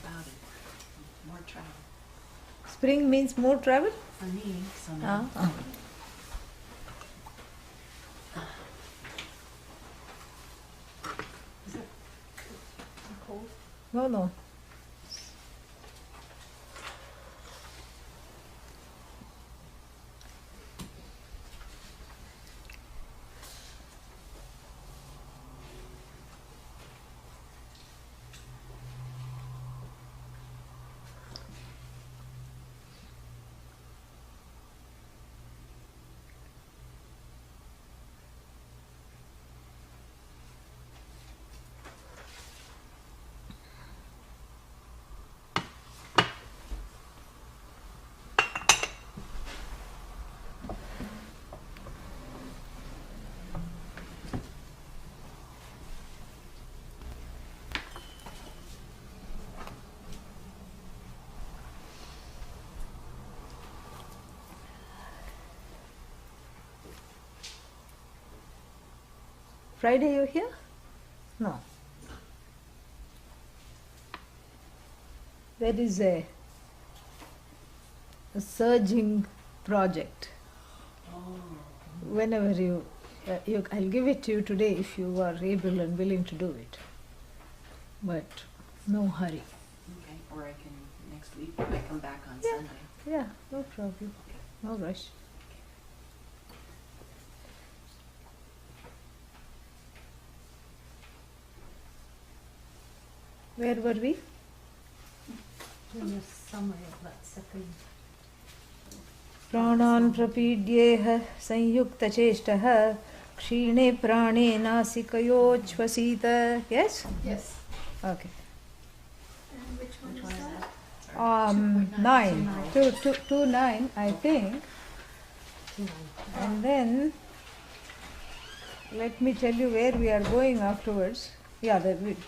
about it. More travel. Spring means more travel? For me, so now. Is it cold? No. Friday you here? No. There is a surging project. Whenever I'll give it to you today if you are able and willing to do it. But no hurry. Okay, or I can next week when I come back on Sunday. Yeah, no problem. No rush. Where were we? In the summary of that second. प्राणान् प्रपीड्येह संयुक्तचेष्टः क्षीणे प्राणे नासिकयोच्छ्वसीत. Yes? Yes. Okay. And which one is that? 9. 2:9, I think. And then, let me tell you where we are going afterwards. Yeah,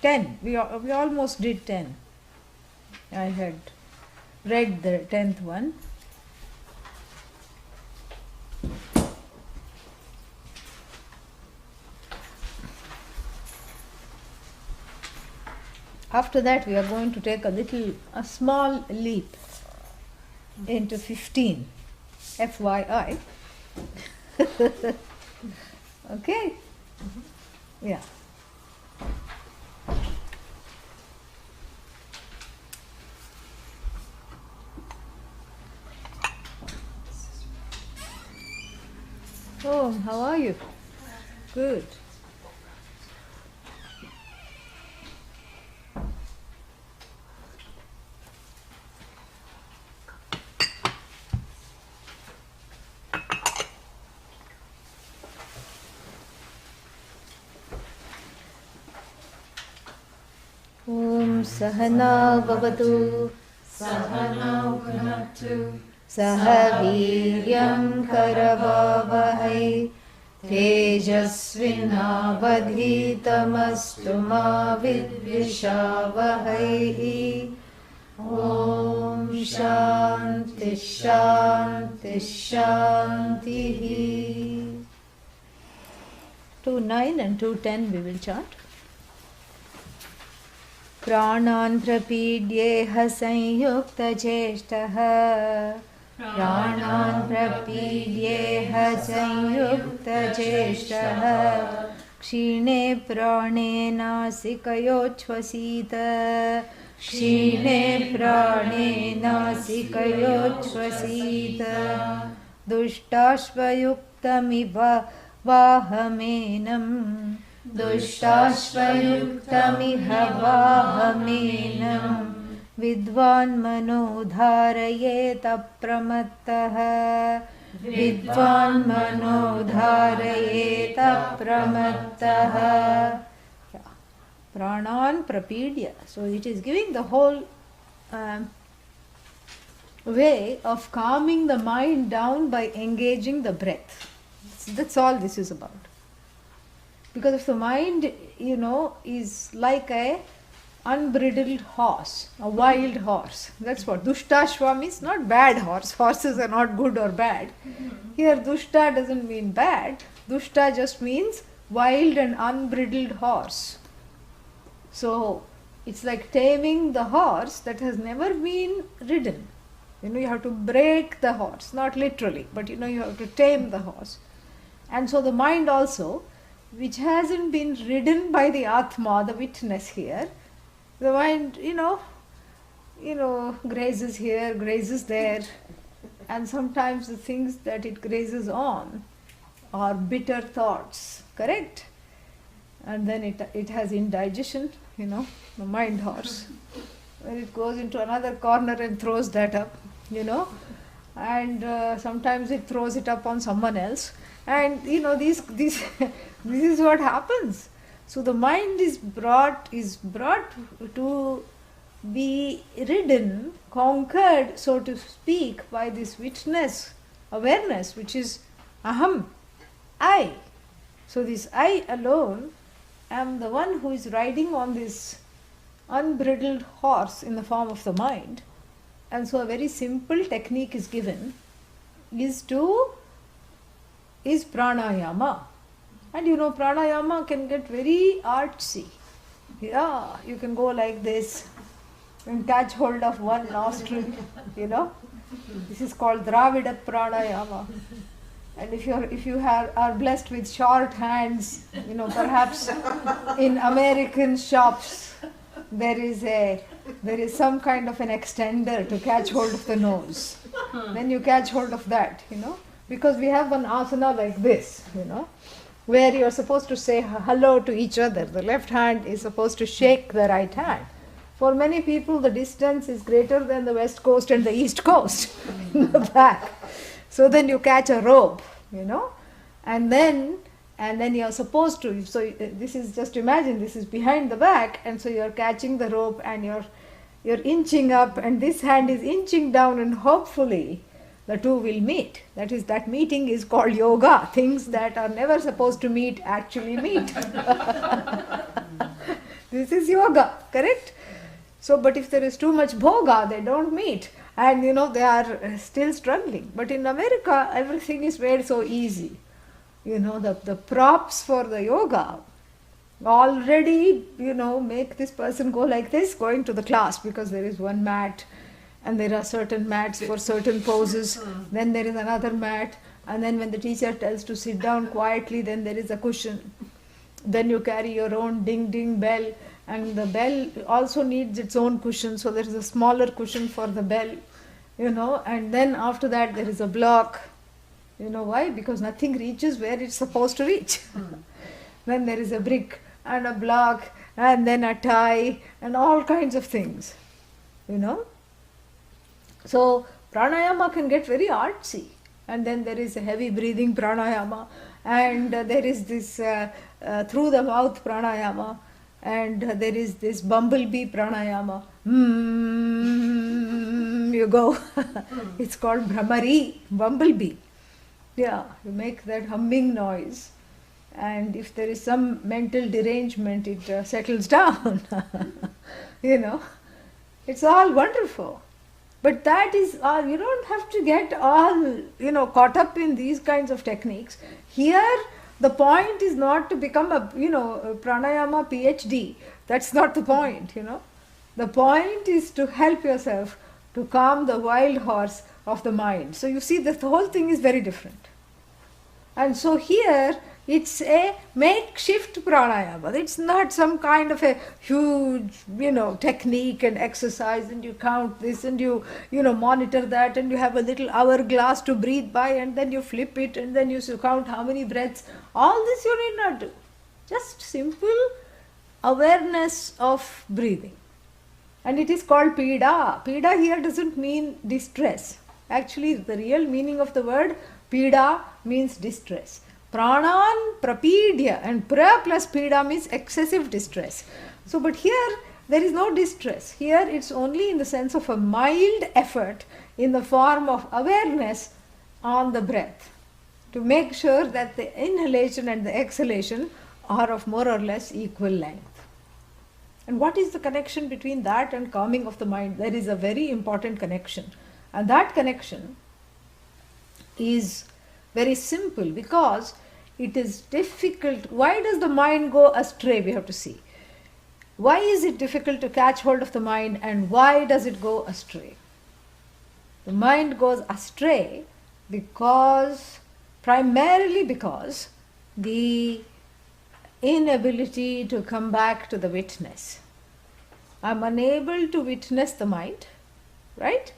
10. We almost did 10. I had read the 10th one. After that, we are going to take a small leap into 15. FYI. Okay? Yeah. Oh, how are you? Good. Om Sahana Bhavatu Sahana Bhunaktu Sahaviryam Karavavahai Tejasvinavadhitamastu ma vidvishavahai. Om Shanti Shanti Shanti. 2:9 and 2:10 we will chant. प्राणान् प्रपीड्येह संयुक्तचेष्टः प्राणान् प्रपीड्येह संयुक्तचेष्टः क्षीणे प्राणे नासिकयोच्छ्वसीत क्षीणे प्राणे नासिकयोच्छ्वसीत दुष्टाश्वयुक्तमिव वाहमेनम् दुष्टाश्वयुक्तमिह वाहमेनम् विद्वान् मनोधारयेत प्रमत्तः विद्वान् मनोधारयेत प्रमत्तः. Pranaan prapidya. So it is giving the whole way of calming the mind down by engaging the breath. That's all this is about. Because if the mind, is like a unbridled horse, a wild horse. That's what Dushtashva means, not bad horse. Horses are not good or bad. Here Dushta doesn't mean bad. Dushta just means wild and unbridled horse. So It's like taming the horse that has never been ridden. You have to break the horse, not literally, but you have to tame the horse. And so the mind also, which hasn't been ridden by the Atma, the witness here, the mind, grazes here, grazes there, and sometimes the things that it grazes on are bitter thoughts, correct? And then it has indigestion, the mind horse. When it goes into another corner and throws that up, and sometimes it throws it up on someone else. And this this is what happens. So the mind is brought to be ridden, conquered, so to speak, by this witness, awareness, which is aham, I. So this I alone am the one who is riding on this unbridled horse in the form of the mind. And so a very simple technique is given, is pranayama. And pranayama can get very artsy. Yeah, you can go like this and catch hold of one nostril, This is called Dravida pranayama. And if you are blessed with short hands, perhaps in American shops there is some kind of an extender to catch hold of the nose. Then you catch hold of that, because we have one asana like this, where you are supposed to say hello to each other. The left hand is supposed to shake the right hand. For many people, the distance is greater than the west coast and the east coast in the back. So then you catch a rope, and then you are supposed to. So this is, just imagine, this is behind the back, and so you are catching the rope and you're inching up, and this hand is inching down, and hopefully the two will meet. That meeting is called yoga. Things that are never supposed to meet actually meet. This is yoga, correct? So, but if there is too much bhoga, they don't meet, and they are still struggling. But in America, everything is made so easy. The props for the yoga already, make this person go like this, going to the class, because there is one mat, and there are certain mats for certain poses. Then there is another mat, and then when the teacher tells to sit down quietly, then there is a cushion. Then you carry your own ding ding bell, and the bell also needs its own cushion, so there is a smaller cushion for the bell, and then after that there is a block. Why? Because nothing reaches where it's supposed to reach. Then there is a brick and a block, and then a tie, and all kinds of things, So pranayama can get very artsy, and then there is a heavy breathing pranayama, and there is this through the mouth pranayama, and there is this bumblebee pranayama. You go. It's called Brahmari, bumblebee. Yeah, you make that humming noise, and if there is some mental derangement, it settles down. It's all wonderful. But that is all. You don't have to get all, caught up in these kinds of techniques. Here, the point is not to become a pranayama PhD. That's not the point, The point is to help yourself to calm the wild horse of the mind. So you see, the whole thing is very different. And so here, it's a makeshift pranayama. It's not some kind of a huge, technique and exercise, and you count this and you monitor that, and you have a little hourglass to breathe by, and then you flip it, and then you count how many breaths. All this you need not do. Just simple awareness of breathing. And it is called pida. Pida here doesn't mean distress. Actually, the real meaning of the word pida means distress. Pranan prapidya, and pra plus pida means excessive distress. So, but here there is no distress. Here it's only in the sense of a mild effort in the form of awareness on the breath, to make sure that the inhalation and the exhalation are of more or less equal length. And what is the connection between that and calming of the mind? There is a very important connection. And that connection is very simple, because it is difficult. Why does the mind go astray? We have to see. Why is it difficult to catch hold of the mind, and why does it go astray? The mind goes astray primarily because the inability to come back to the witness. I'm unable to witness the mind, right?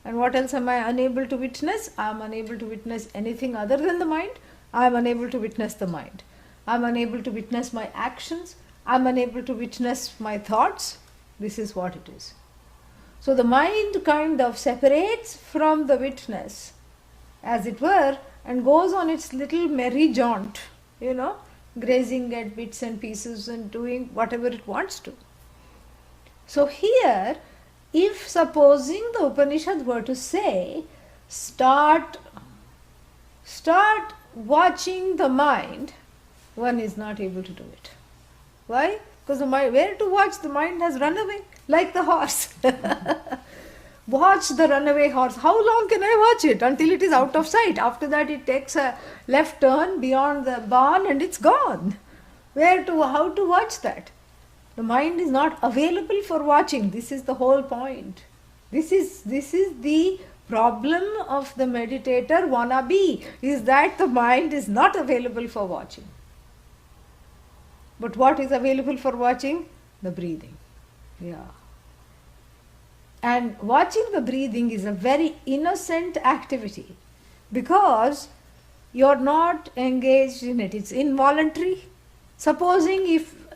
And what else am I unable to witness? I'm unable to witness anything other than the mind. I'm unable to witness the mind. I'm unable to witness my actions. I'm unable to witness my thoughts. This is what it is. So the mind kind of separates from the witness, as it were, and goes on its little merry jaunt, grazing at bits and pieces and doing whatever it wants to. So here, if supposing the Upanishad were to say, start watching the mind, one is not able to do it. Why? Because the mind, where to watch? The mind has run away, like the horse. Watch the runaway horse. How long can I watch it? Until it is out of sight. After that it takes a left turn beyond the barn and it's gone. How to watch that? The mind is not available for watching. This is the whole point. This is the problem of the meditator wannabe, is that the mind is not available for watching. But what is available for watching? The breathing. Yeah. And watching the breathing is a very innocent activity because you're not engaged in it. It's involuntary. Supposing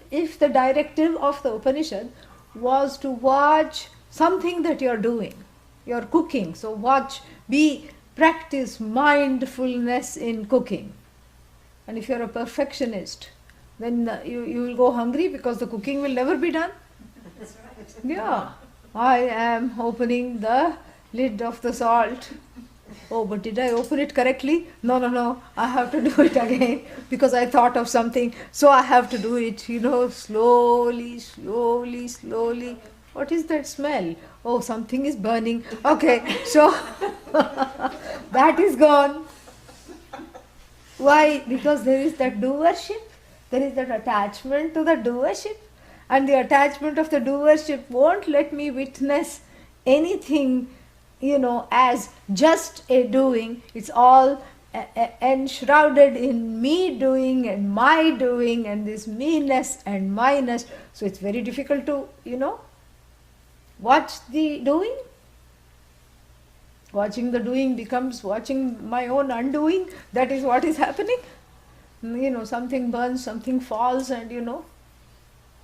if the directive of the Upanishad was to watch something that you're doing, you're cooking, so practice mindfulness in cooking. And if you're a perfectionist, then you will go hungry because the cooking will never be done. That's right. Yeah, I am opening the lid of the salt. Oh, but did I open it correctly? No, I have to do it again because I thought of something, so I have to do it, slowly. What is that smell? Oh, something is burning. Okay, so that is gone. Why? Because there is that doership, there is that attachment to the doership, and the attachment of the doership won't let me witness anything, as just a doing. It's all enshrouded in me doing and my doing and this me-ness and my-ness. So it's very difficult to, watch the doing. Watching the doing becomes watching my own undoing. That is what is happening. Something burns, something falls, and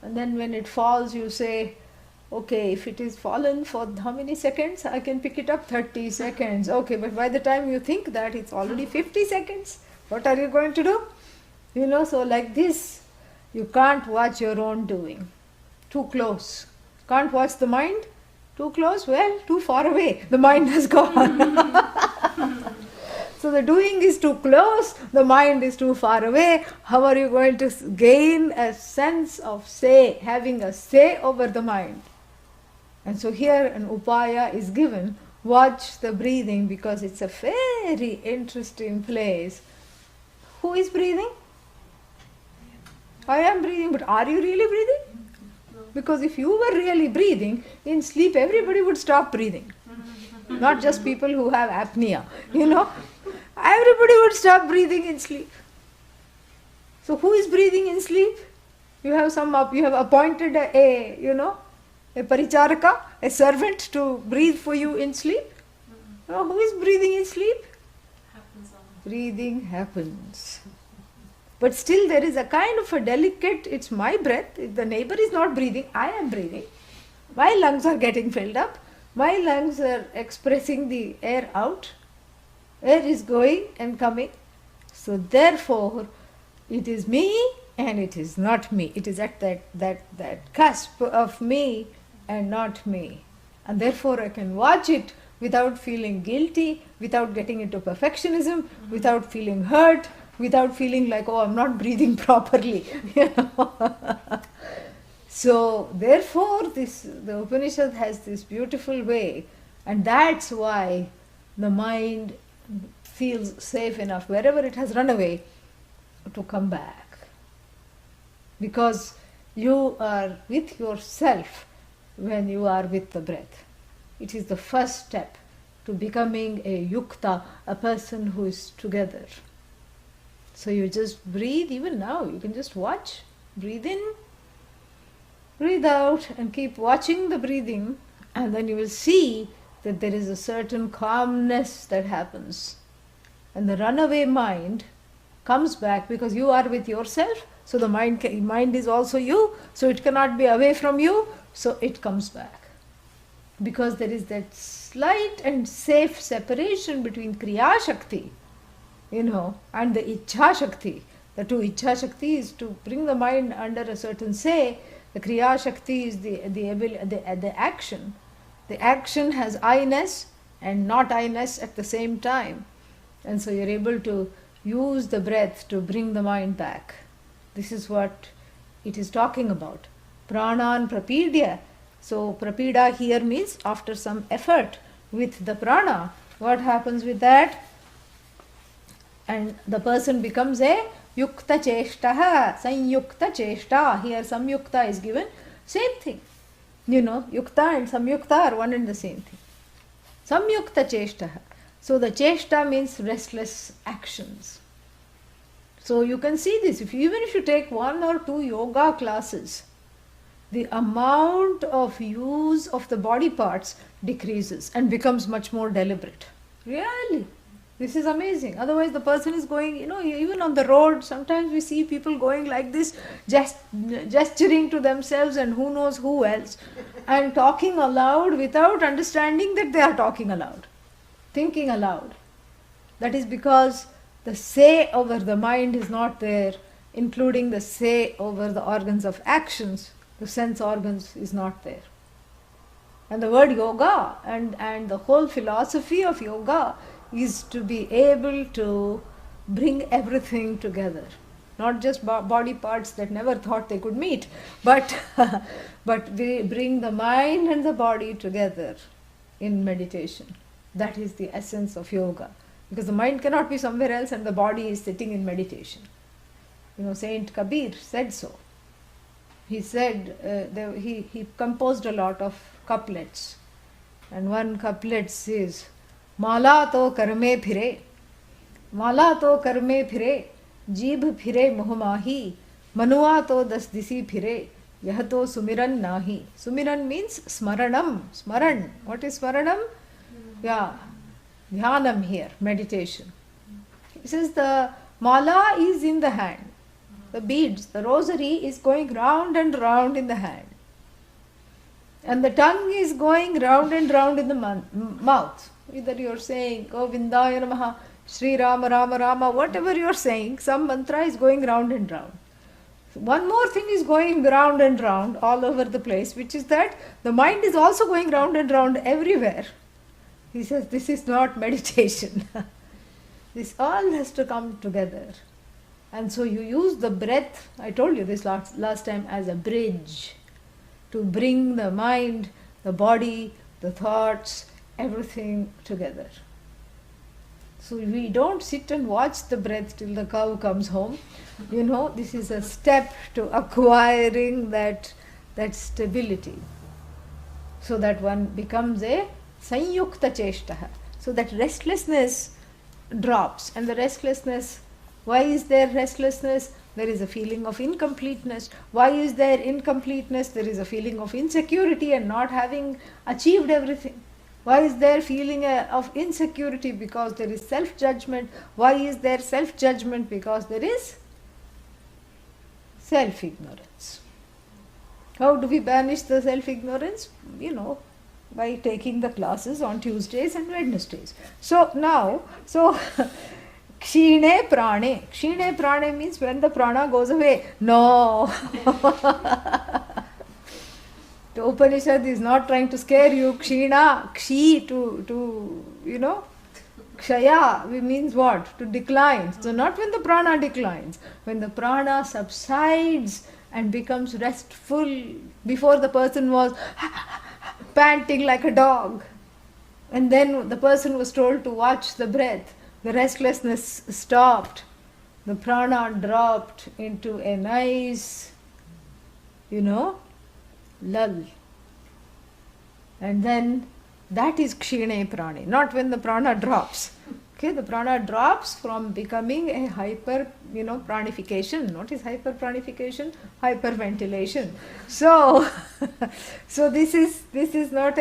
and then when it falls, you say, okay, if it is fallen for how many seconds, I can pick it up 30 seconds. Okay, but by the time you think that, it's already 50 seconds. What are you going to do? So like this, you can't watch your own doing. Too close. Can't watch the mind? Too close? Well, too far away. The mind has gone. So the doing is too close, the mind is too far away. How are you going to gain a sense of having a say over the mind? And so here an upaya is given. Watch the breathing because it's a very interesting place. Who is breathing? I am breathing, but are you really breathing? Because if you were really breathing, in sleep everybody would stop breathing. Not just people who have apnea, Everybody would stop breathing in sleep. So who is breathing in sleep? You have appointed a paricharaka, a servant to breathe for you in sleep. Who is breathing in sleep? Breathing happens. But still there is a kind of a delicate, it's my breath. If the neighbor is not breathing, I am breathing. My lungs are getting filled up. My lungs are expressing the air out. Air is going and coming. So therefore, it is me and it is not me. It is at that cusp of me and not me. And therefore I can watch it without feeling guilty, without getting into perfectionism, without feeling hurt, without feeling like, oh, I'm not breathing properly. So therefore the Upanishad has this beautiful way, and that's why the mind feels safe enough wherever it has run away to come back. Because You are with yourself when you are with the breath. It is the first step to becoming a yukta, a person who is together. So you just breathe, even now, you can just watch, breathe in, breathe out, and keep watching the breathing, and then you will see that there is a certain calmness that happens. And the runaway mind comes back because you are with yourself, so the mind is also you, so it cannot be away from you, so it comes back. Because there is that slight and safe separation between Kriya Shakti, and the Ichha Shakti. The two Ichha Shakti is to bring the mind under a certain say. The Kriya Shakti is the action. The action has I-ness and not I-ness at the same time. And so you're able to use the breath to bring the mind back. This is what it is talking about. Pranan prapidya. So prapida here means after some effort with the prana. What happens with that? And the person becomes a yukta cheshtaha, sanyukta cheshta. Here samyukta is given. Same thing. Yukta and samyukta are one and the same thing. Samyukta cheshtaha. So the cheshta means restless actions. So you can see this. Even if you take 1 or 2 yoga classes, the amount of use of the body parts decreases and becomes much more deliberate. Really. This is amazing. Otherwise the person is going, even on the road, sometimes we see people going like this, just gesturing to themselves and who knows who else, and talking aloud without understanding that they are talking aloud, thinking aloud. That is because the say over the mind is not there, including the say over the organs of actions. The sense organs is not there. And the word yoga and the whole philosophy of yoga is to be able to bring everything together. Not just body parts that never thought they could meet, but we bring the mind and the body together in meditation. That is the essence of yoga. Because the mind cannot be somewhere else and the body is sitting in meditation. Saint Kabir said so. He said, he composed a lot of couplets. And one couplet says, Mala to karme phire, Mala to karme phire, Jeebh phire muhmahi, Manua to das disi phire, Yah to sumiran nahi. Sumiran means smaranam. Smaran. What is smaranam? Yeah. Dhyanam here, meditation. He says the mala is in the hand. The beads, the rosary is going round and round in the hand. And the tongue is going round and round in the mouth. Either you're saying, Govindaya Namaha, Sri Rama Rama Rama, whatever you're saying, some mantra is going round and round. One more thing is going round and round all over the place, which is that the mind is also going round and round everywhere. He says this is not meditation. This all has to come together. And so you use the breath, I told you this last time, as a bridge to bring the mind, the body, the thoughts, everything together. So we don't sit and watch the breath till the cow comes home. This is a step to acquiring that stability. So that one becomes a sanyukta cheshtaha. So that restlessness drops. And the restlessness, why is there restlessness? There is a feeling of incompleteness. Why is there incompleteness? There is a feeling of insecurity and not having achieved everything. Why is there feeling of insecurity? Because there is self-judgment. Why is there self-judgment? Because there is self-ignorance. How do we banish the self-ignorance? By taking the classes on Tuesdays and Wednesdays. So Kshine prane. Kshine prane means when the prana goes away. No. The Upanishad is not trying to scare you. Kshina, kshi, to kshaya means what? To decline. So not when the prana declines. When the prana subsides and becomes restful. Before the person was panting like a dog. And then the person was told to watch the breath. The restlessness stopped. The prana dropped into a nice, lull. And then that is kshine prani, not when the prana drops. Okay, the prana drops from becoming a hyper, pranification. What is hyper pranification? Hyperventilation. So, so this is what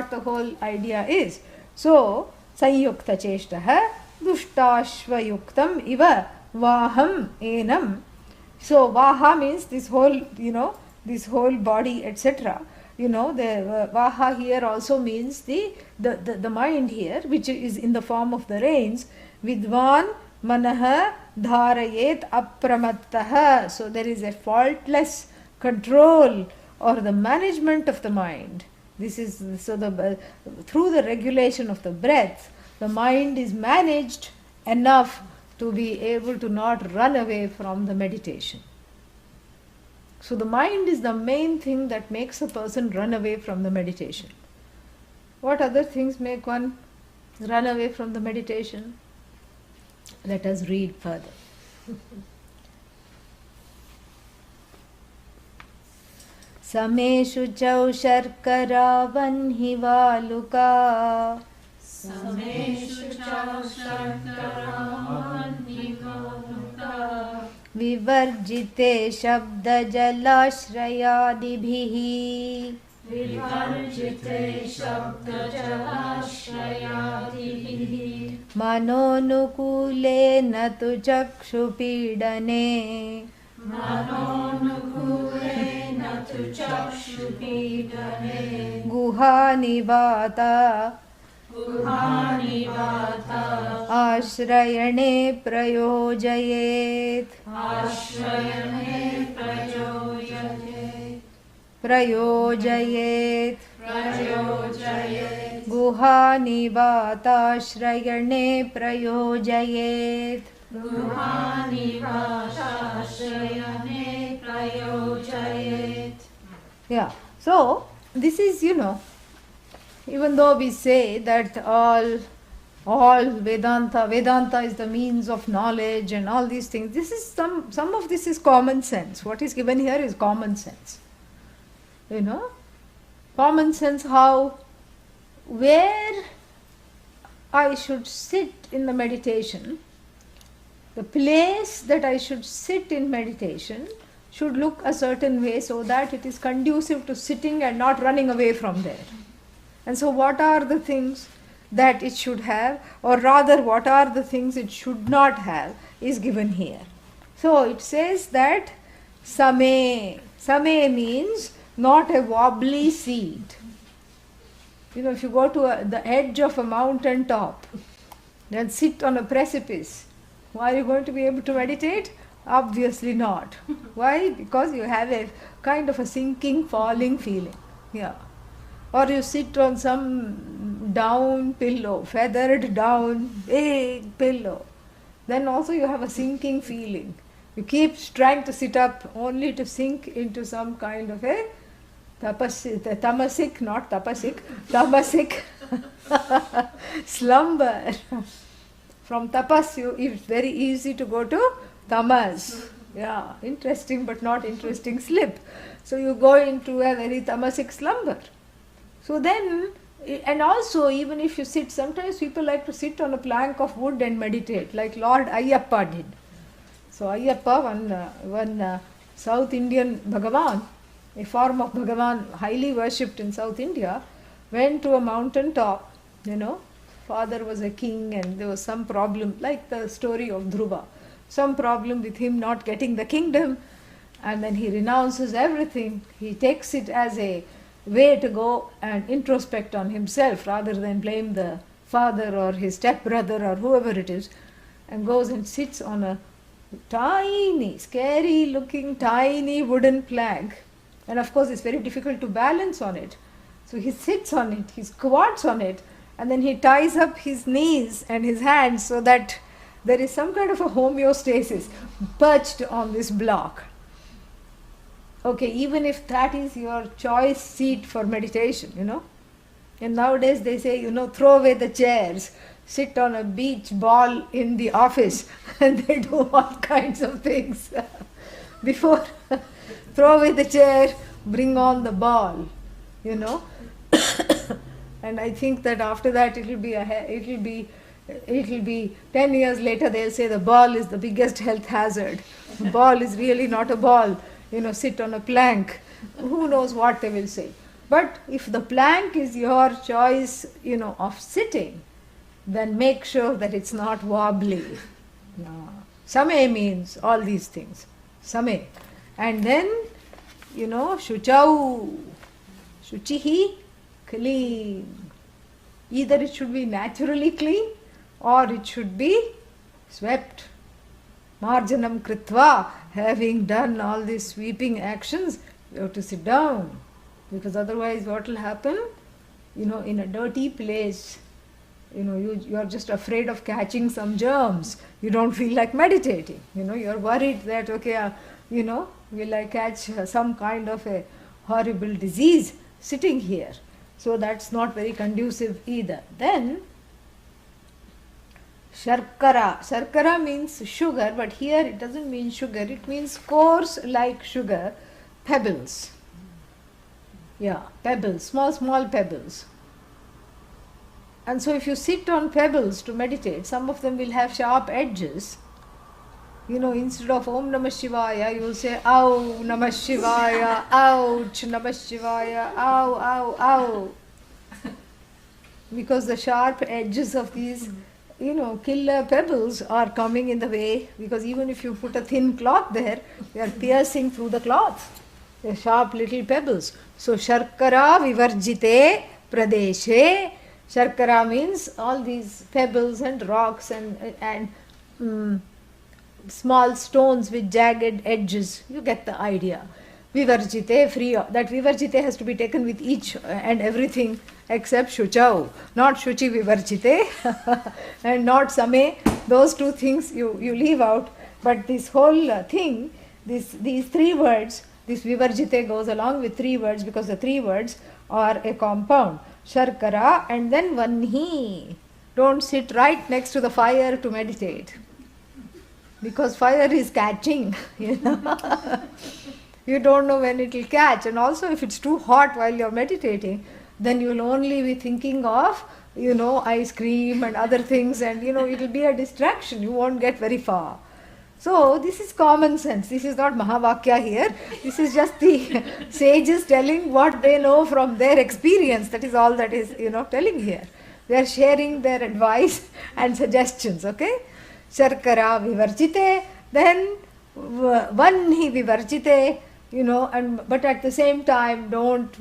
the whole idea is. So, sanyukta cheshtaha dushtashvayuktam iva vaham enam. So, vaha means this whole, this whole body, etc. The vaha here also means the mind here, which is in the form of the reins. Vidvan manaha dharayet apramattaha. So there is a faultless control or the management of the mind. This is through the regulation of the breath, the mind is managed enough to be able to not run away from the meditation. So the mind is the main thing that makes a person run away from the meditation. What other things make one run away from the meditation? Let us read further. Sameshu chau sharkara vanhivaluka Sameshu chau sharkara vanhivaluka विवर्जिते शब्दजलाश्रयादिभिः विवर्जिते शब्दजलाश्रयादिभिः मनोनुकूलेन तु चक्षुपीडने मनोनुकूलेन तु चक्षुपीडने गुहानिवाता गुहानिवाता आश्रयणे प्रयोजयेत् आश्रयणे प्रयोजयेत् गुहानिवाताश्रयणे प्रयोजयेत् गुहानिवाताश्रयणे प्रयोजयेत्. Yeah, so this is, even though we say that all Vedanta is the means of knowledge and all these things, this is some of this is common sense. What is given here is common sense. Common sense where I should sit in the meditation, the place that I should sit in meditation should look a certain way so that it is conducive to sitting and not running away from there. And so what are the things that it should have, or rather what are the things it should not have, is given here. So it says that same means not a wobbly seat. If you go to the edge of a mountain top and sit on a precipice, are you going to be able to meditate? Obviously not. Why? Because you have a kind of a sinking, falling feeling. Yeah. Or you sit on some down pillow, feathered down, big pillow. Then also you have a sinking feeling. You keep trying to sit up only to sink into some kind of a tamasic slumber. From tapas, it's very easy to go to tamas. Yeah, interesting but not interesting slip. So you go into a very tamasic slumber. So then, and also even if you sit, sometimes people like to sit on a plank of wood and meditate, like Lord Ayyappa did. So Ayyappa, one South Indian Bhagavan, a form of Bhagavan highly worshipped in South India, went to a mountain top. Father was a king and there was some problem, like the story of Dhruva, some problem with him not getting the kingdom, and then he renounces everything. He takes it as a way to go and introspect on himself rather than blame the father or his stepbrother or whoever it is, and goes and sits on a tiny, scary looking tiny wooden plank. And of course it's very difficult to balance on it. So he sits on it, he squats on it, and then he ties up his knees and his hands so that there is some kind of a homeostasis perched on this block. Okay, even if that is your choice seat for meditation, And nowadays they say, throw away the chairs, sit on a beach ball in the office, and they do all kinds of things. before throw away the chair, bring on the ball, you know. And I think that after that it'll be 10 years later they'll say the ball is the biggest health hazard. The ball is really not a ball, sit on a plank. Who knows what they will say. But if the plank is your choice, of sitting, then make sure that it's not wobbly. No. Same means all these things. Same. And then, shuchau. Shuchihi, clean. Either it should be naturally clean or it should be swept. Marjanam kritva, having done all these sweeping actions, you have to sit down. Because otherwise what will happen? In a dirty place, you are just afraid of catching some germs. You don't feel like meditating. You are worried that, okay, will I catch some kind of a horrible disease sitting here? So that's not very conducive either. Then, sharkara. Sharkara means sugar, but here it doesn't mean sugar. It means coarse like sugar, pebbles. Yeah, pebbles, small pebbles. And so if you sit on pebbles to meditate, some of them will have sharp edges. Instead of Om Namah Shivaya, you will say Ow Namah Shivaya, Ouch Namah Shivaya, Ow, Ow, Ow. Because the sharp edges of these, killer pebbles are coming in the way, because even if you put a thin cloth there, they are piercing through the cloth. They are sharp little pebbles. So, Sharkara Vivarjite Pradeshe. Sharkara means all these pebbles and rocks and small stones with jagged edges. You get the idea. Vivarjite, free. That Vivarjite has to be taken with each and everything except Shuchau. Not Shuchi Vivarjite and not Same. Those two things you leave out. But this whole thing, these three words, this Vivarjite goes along with three words because the three words are a compound. Sharkara and then Vanhi. Don't sit right next to the fire to meditate. Because fire is catching, You don't know when it will catch. And also if it's too hot while you're meditating, then you'll only be thinking of, ice cream and other things, and, it'll be a distraction. You won't get very far. So this is common sense. This is not Mahavakya here. This is just the sages telling what they know from their experience. That is all that is, telling here. They are sharing their advice and suggestions, okay? Sharkara vivarjite, then vanhi vivarjite, but at the same time don't,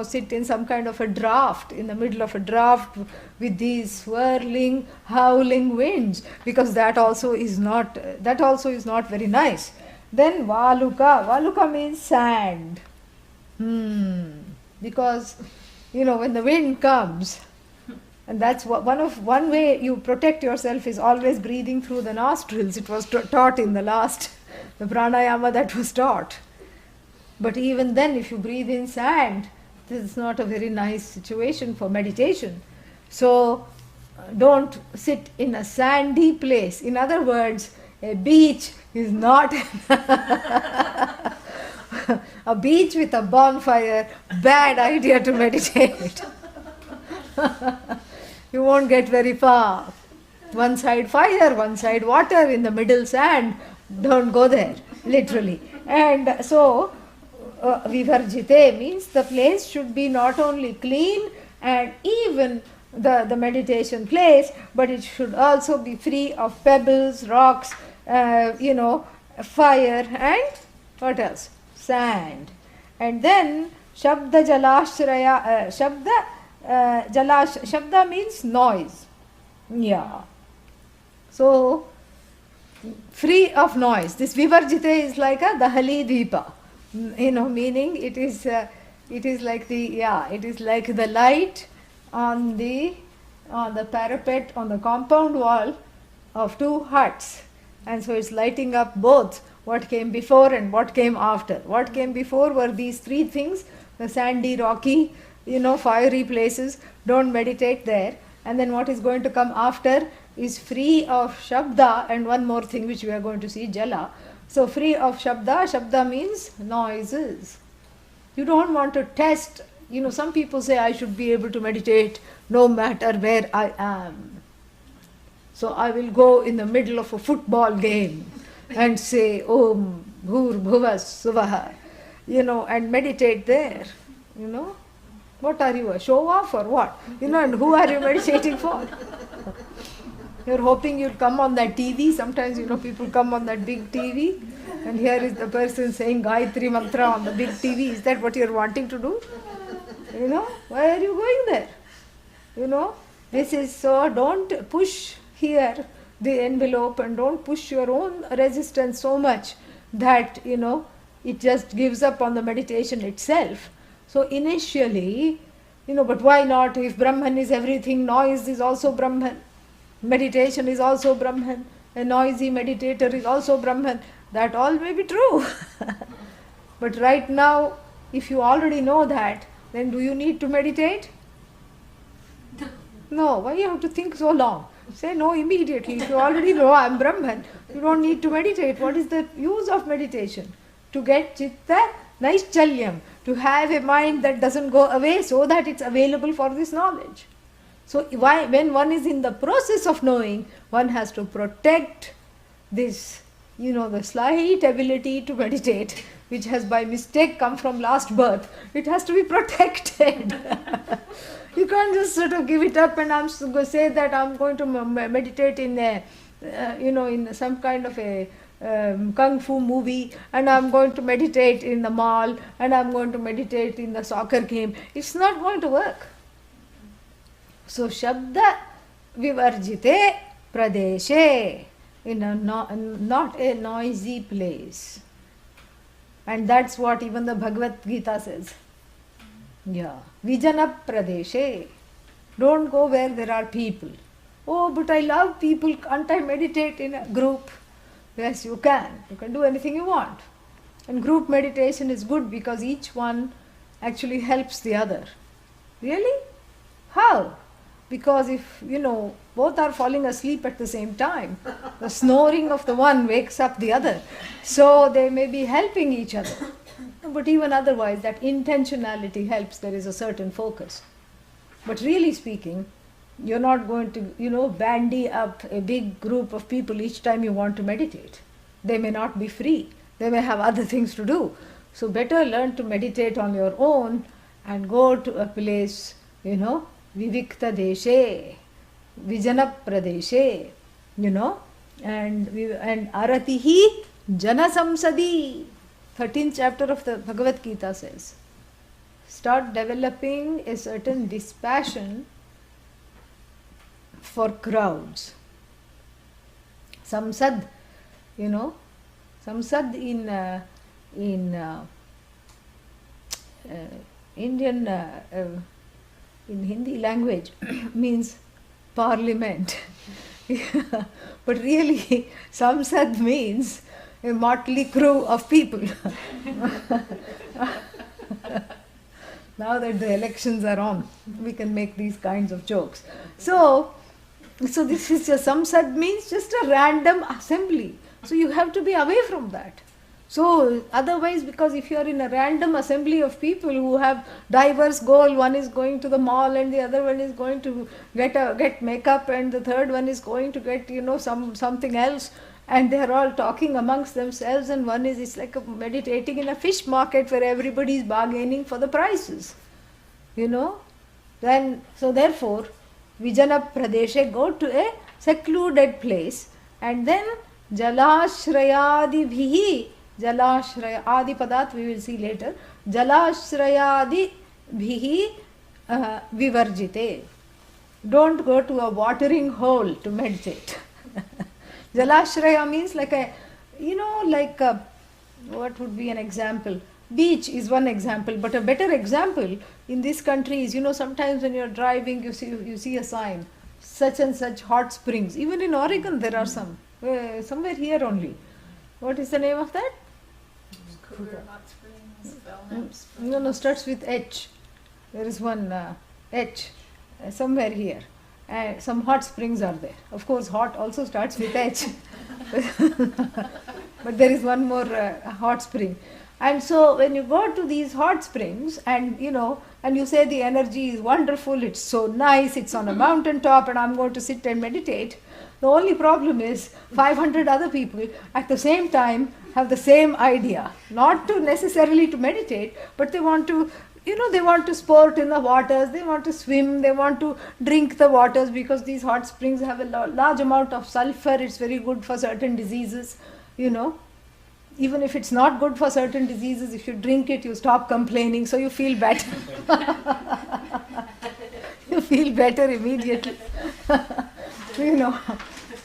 sit in some kind of a draft, in the middle of a draft with these swirling, howling winds, because that also is not very nice. Then valuka means sand. Because, when the wind comes, and that's one way you protect yourself is always breathing through the nostrils. It was taught in the pranayama that was taught. But even then, if you breathe in sand, this is not a very nice situation for meditation. So, don't sit in a sandy place. In other words, a beach is not a beach with a bonfire, bad idea to meditate. You won't get very far. One side fire, one side water, in the middle sand. Don't go there, literally. And so, Vivarjite means the place should be not only clean and even the meditation place, but it should also be free of pebbles, rocks, fire and what else? Sand. And then Shabda Jalashraya, Shabda means noise. Yeah. So, free of noise. This Vivarjite is like a Dahali Deepa. Meaning it is like the light on the parapet on the compound wall of two huts, and so it's lighting up both what came before and what came after. What came before were these three things: the sandy, rocky, fiery places. Don't meditate there. And then what is going to come after is free of Shabda, and one more thing which we are going to see, Jala. So free of Shabda. Shabda means noises. You don't want to test. Some people say I should be able to meditate no matter where I am. So I will go in the middle of a football game and say Om Bhur Bhuvas Suvaha, and meditate there. What are you, a show off or what? And who are you meditating for? You're hoping you'll come on that TV. Sometimes, people come on that big TV and here is the person saying Gayatri Mantra on the big TV. Is that what you're wanting to do? Why are you going there? This is so, don't push here the envelope and don't push your own resistance so much that, it just gives up on the meditation itself. So initially, but why not? If Brahman is everything, noise is also Brahman. Meditation is also Brahman. A noisy meditator is also Brahman. That all may be true. But right now, if you already know that, then do you need to meditate? No. Why you have to think so long? Say no immediately. If you already know I am Brahman, you don't need to meditate. What is the use of meditation? To get chitta naischalyam, to have a mind that doesn't go away so that it's available for this knowledge. So when one is in the process of knowing, one has to protect this, the slight ability to meditate, which has by mistake come from last birth. It has to be protected. You can't just sort of give it up and say that I'm going to meditate in in some kind of a kung fu movie, and I'm going to meditate in the mall, and I'm going to meditate in the soccer game. It's not going to work. So Shabda Vivarjite Pradeshe, in not a noisy place. And that's what even the Bhagavad Gita says. Yeah. Vijana Pradeshe. Don't go where there are people. Oh, but I love people. Can't I meditate in a group? Yes, you can. You can do anything you want. And group meditation is good because each one actually helps the other. Really? How? Because if, both are falling asleep at the same time, the snoring of the one wakes up the other. So they may be helping each other. But even otherwise, that intentionality helps. There is a certain focus. But really speaking, you're not going to, bandy up a big group of people each time you want to meditate. They may not be free. They may have other things to do. So better learn to meditate on your own and go to a place, Vivikta Deshe, Vijana Pradeshe, and Aratihi Jana Samsadi. 13th chapter of the Bhagavad Gita says, start developing a certain dispassion for crowds. Samsad, Samsad in Indian, in Hindi language means parliament. But really, Samsad means a motley crew of people. Now that the elections are on, we can make these kinds of jokes. So this is just, Samsad means just a random assembly. So you have to be away from that. So otherwise, because if you are in a random assembly of people who have diverse goal, one is going to the mall and the other one is going to get makeup and the third one is going to get something else, and they are all talking amongst themselves, and one is, it's like meditating in a fish market where everybody is bargaining for the prices. Then so therefore Vijana Pradeshe, go to a secluded place, and then Jalashrayadi Bhihi, Jalashraya Adi Padat we will see later, Jalashrayadi Bhihi Vivarjite. Don't go to a watering hole to meditate. Jalashraya means like what would be an example? Beach is one example, but a better example in this country is, sometimes when you're driving, you see a sign, such and such hot springs. Even in Oregon there are some, somewhere here only. What is the name of that? Cougar Hot Springs, Belknap Springs. No, starts with H. There is one H somewhere here. Some hot springs are there. Of course, hot also starts with H. but there is one more hot spring. And so when you go to these hot springs and and you say the energy is wonderful, it's so nice, it's on a mountain top and I'm going to sit and meditate, the only problem is 500 other people at the same time have the same idea, not to necessarily to meditate, but they want to they want to sport in the waters, they want to swim, they want to drink the waters, because these hot springs have a large amount of sulfur. It's very good for certain diseases, even if it's not good for certain diseases, if you drink it, you stop complaining, so you feel better. You feel better immediately.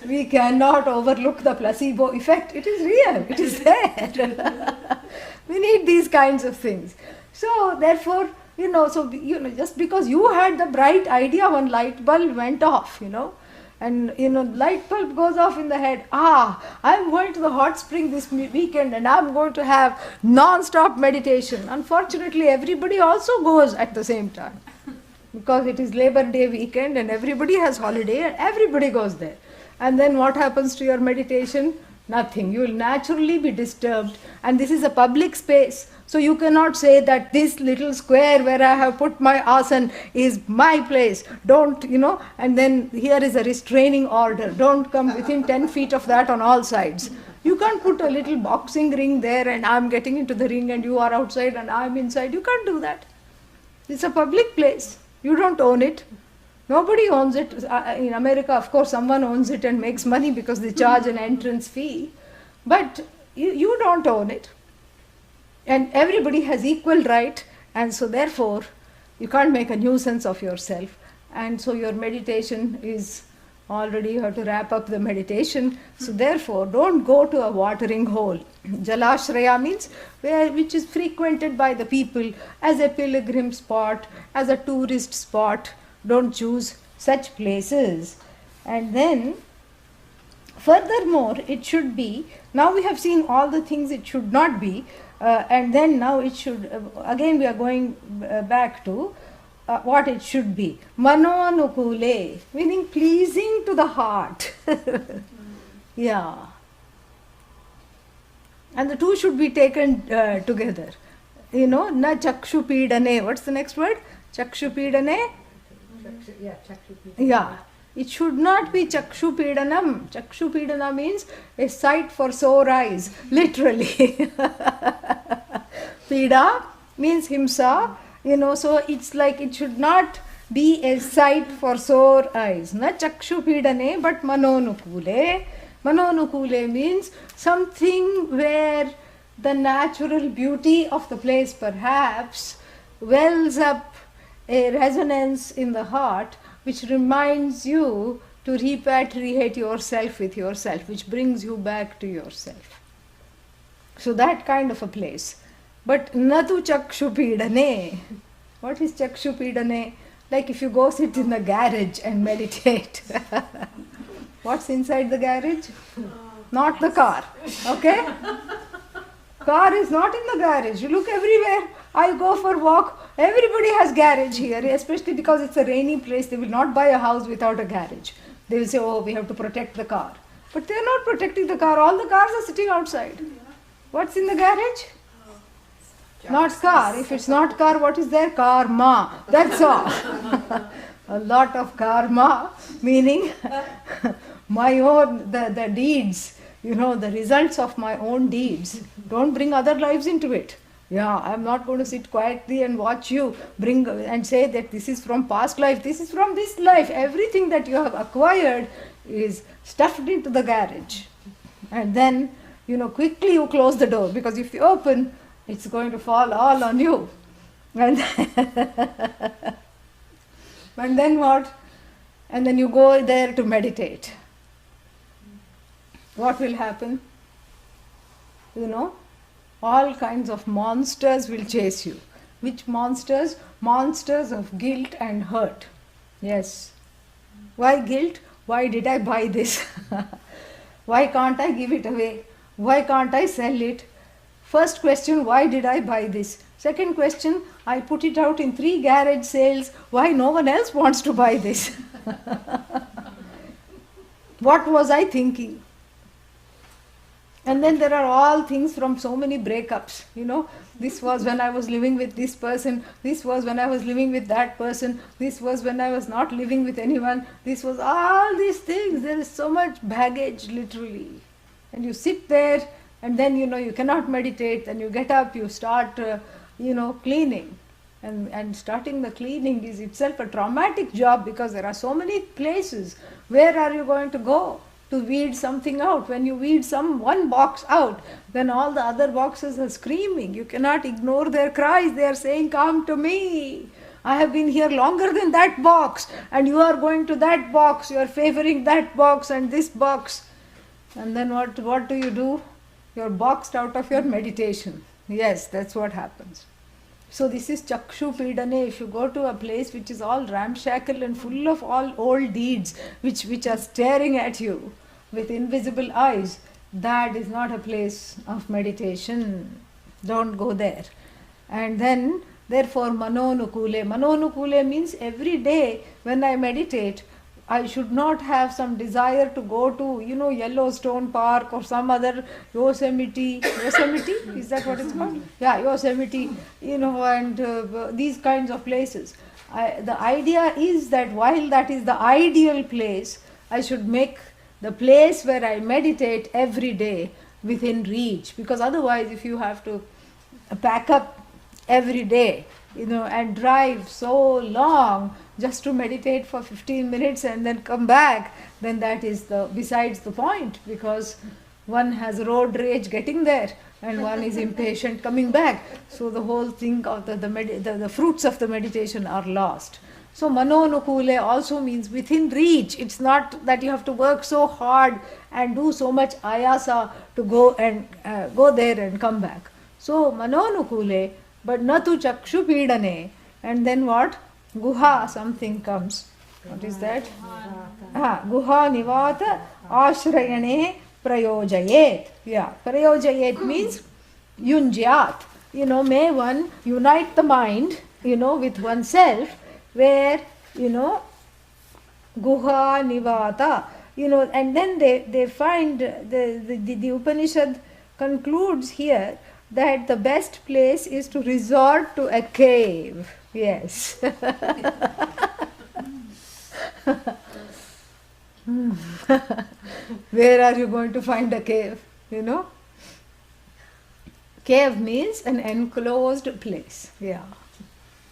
We cannot overlook the placebo effect. It is real, it is there. We need these kinds of things. So therefore, just because you had the bright idea, one light bulb went off, and light bulb goes off in the head. I'm going to the hot spring this weekend and I'm going to have non-stop meditation. Unfortunately, everybody also goes at the same time, because it is Labor Day weekend and everybody has holiday and everybody goes there. And then what happens to your meditation? Nothing. You will naturally be disturbed, and this is a public space. So you cannot say that this little square where I have put my asana is my place. Don't, and then here is a restraining order. Don't come within 10 feet of that on all sides. You can't put a little boxing ring there and I'm getting into the ring and you are outside and I'm inside. You can't do that. It's a public place. You don't own it. Nobody owns it. In America, of course, someone owns it and makes money because they charge an entrance fee. But you don't own it. And everybody has equal right, and so therefore you can't make a nuisance of yourself. And so your meditation is already, you have to wrap up the meditation. So therefore don't go to a watering hole. Jalashraya means which is frequented by the people as a pilgrim spot, as a tourist spot. Don't choose such places. And then furthermore, it should be, now we have seen all the things it should not be, and then now it should, again we are going back to what it should be. Manonukule, meaning pleasing to the heart. Yeah. And the two should be taken together. Na chakshu pidane. What's the next word? Chakshu pidane? Yeah. It should not be chakshu pidanam. Chakshu pidana means a sight for sore eyes, literally. Pida means himsa, so it's like it should not be a sight for sore eyes. Na chakshu pidane, but manonukule. Manonukule means something where the natural beauty of the place perhaps wells up a resonance in the heart, which reminds you to repatriate yourself with yourself, which brings you back to yourself. So that kind of a place. But natu chakshupidane. What is chakshupidane? Like if you go sit in the garage and meditate. What's inside the garage? Not the car. Okay? Car is not in the garage. You look everywhere. I go for walk. Everybody has garage here, especially because it's a rainy place. They will not buy a house without a garage. They will say, oh, we have to protect the car. But they are not protecting the car. All the cars are sitting outside. What's in the garage? Not car. If it's not car, what is there? Karma. That's all. A lot of karma, meaning my own, the deeds, the results of my own deeds. Don't bring other lives into it. Yeah, I'm not going to sit quietly and watch you bring and say that this is from past life, this is from this life. Everything that you have acquired is stuffed into the garage. And then, quickly you close the door, because if you open, it's going to fall all on you. And and then what? And then you go there to meditate. What will happen? All kinds of monsters will chase you. Which monsters? Monsters of guilt and hurt. Yes. Why guilt? Why did I buy this? Why can't I give it away? Why can't I sell it? First question, why did I buy this? Second question, I put it out in 3 garage sales. Why no one else wants to buy this? What was I thinking? And then there are all things from so many breakups, This was when I was living with this person, this was when I was living with that person, this was when I was not living with anyone, this was all these things. There is so much baggage, literally. And you sit there, and then, you cannot meditate, then you get up, you start, cleaning. And starting the cleaning is itself a traumatic job, because there are so many places. Where are you going to go to weed something out? When you weed one box out, then all the other boxes are screaming. You cannot ignore their cries. They are saying, come to me. I have been here longer than that box, and you are going to that box. You are favoring that box and this box. And then what do? You are boxed out of your meditation. Yes, that's what happens. So this is Chakshu Pidane. If you go to a place which is all ramshackle and full of all old deeds which are staring at you with invisible eyes, that is not a place of meditation. Don't go there. And then, therefore, Manonukule. Manonukule means every day when I meditate, I should not have some desire to go to, Yellowstone Park or some other Yosemite. Yosemite? Is that what it's called? Yeah, Yosemite, and these kinds of places. The idea is that while that is the ideal place, I should make the place where I meditate every day within reach. Because otherwise, if you have to pack up every day, and drive so long just to meditate for 15 minutes and then come back, then that is besides the point, because one has road rage getting there and one is impatient coming back. So the whole thing of the fruits of the meditation are lost. So Manonukule also means within reach. It's not that you have to work so hard and do so much ayasa to go there and come back. So Manonukule, but natu chakshu pidane. And then what? Guha, something comes. What is that? Guha nivata ashrayane prayojayet. Yeah, prayojayet means yunjyat. May one unite the mind, with oneself, where, guha nivata, and then they find, the Upanishad concludes here that the best place is to resort to a cave. Yes. Where are you going to find a cave? Cave means an enclosed place. Yeah.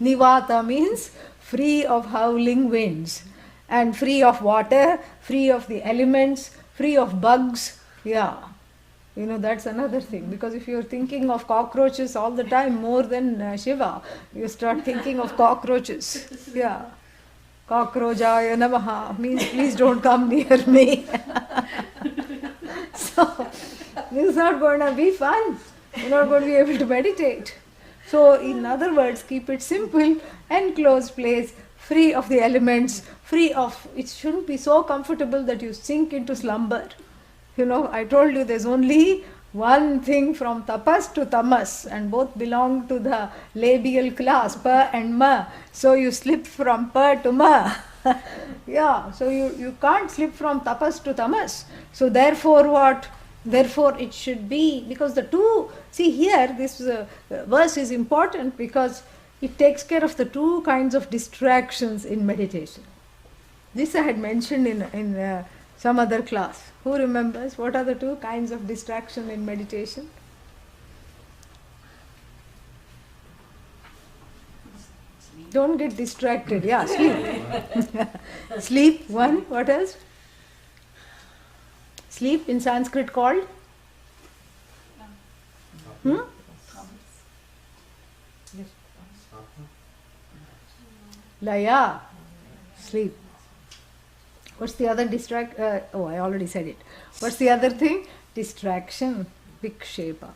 Nivata means free of howling winds, and free of water, free of the elements, free of bugs. Yeah. That's another thing, because if you're thinking of cockroaches all the time more than Shiva, you start thinking of cockroaches. Yeah. Cockroachaya namaha means please don't come near me. So, this is not going to be fun. You're not going to be able to meditate. So, in other words, keep it simple, enclosed place, free of the elements, it shouldn't be so comfortable that you sink into slumber. I told you there's only one thing from tapas to tamas, and both belong to the labial class, pa and ma. So you slip from pa to ma. Yeah, so you can't slip from tapas to tamas. So therefore what? Therefore it should be, because the two, see here, this verse is important because it takes care of the two kinds of distractions in meditation. This I had mentioned in some other class. Who remembers? What are the two kinds of distraction in meditation? Don't get distracted. Yeah, sleep. Sleep, one. What else? Sleep in Sanskrit called? Laya. Sleep. What's the other I already said it. What's the other thing? Distraction, vikshepa.